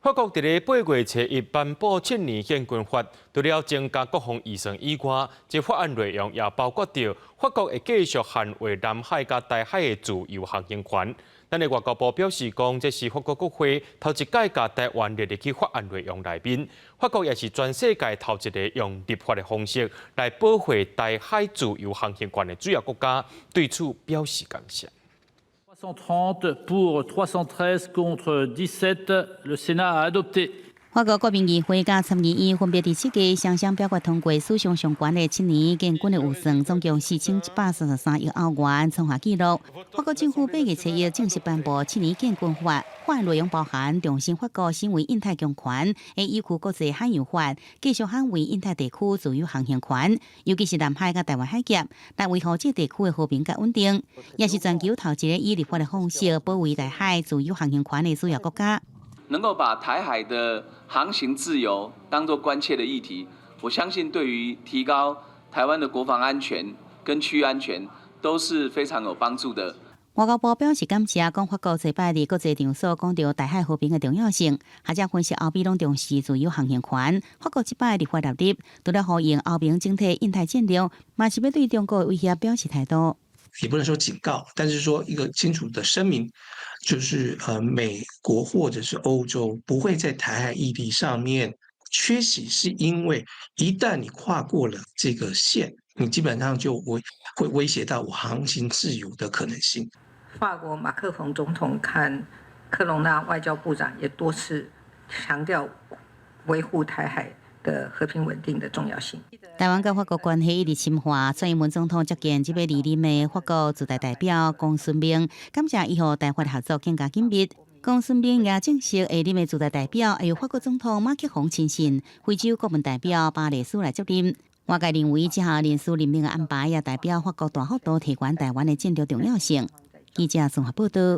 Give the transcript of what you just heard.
法国伫咧8月初一颁布7年宪军法，除了增加国防预算以外，这法案内容也包括着法国会继续捍卫南海甲台海的自由航行权。咱的外交部表示讲，这是法国国会头一届甲台湾列入去法案内容内面。法国也是全世界头一个用立法的方式来保护台海自由航行权的主要国家，对此表示感谢。 330 pour 313 contre 17, le Sénat a adopté. 法国国民议会甲参议院分别第7届双双表决通过史上上悬的7年建军的预算，总共4133亿欧元，创下纪录。法国政府8月初一正式颁布7年建军法，法案内容包含重申法国身为印太强权，会依据国际海洋法，继续捍卫印太地区自由航行权，尤其是南海甲台湾海峡，来维护这地区的和平甲稳定，也是全球头一个以立法的方式保卫台海自由航行权的主要国家。 能够把台海的航行自由当作关切的议题，我相信对于提高台湾的国防安全跟区域安全都是非常有帮助的。外交部表示感谢，讲法国这摆伫国际场所讲到台海和平的重要性，学者分析欧美拢重视自由航行权。法国这摆立法立例，除了呼应欧盟整体印太战略，嘛是要对中国的威胁表示态度。 也不能说警告，但是说一个清楚的声明，就是美国或者是欧洲不会在台海议题上面缺席，是因为一旦你跨过了这个线，你基本上就会威胁到我航行自由的可能性。法国马克龙总统和克隆纳外交部长也多次强调维护台海 的和平稳定的重要性。台湾跟法国关系一直深化，蔡英文总统接见这位莅临的法国驻台代表龚顺明，感谢伊和台法合作更加紧密。龚顺明也正式下任的驻台代表，由法国总统马克龙亲信、非洲国门代表巴雷斯来接任。外界认为这项人事任命的安排也代表法国大幅度提悬台湾的战略重要性。记者综合报道。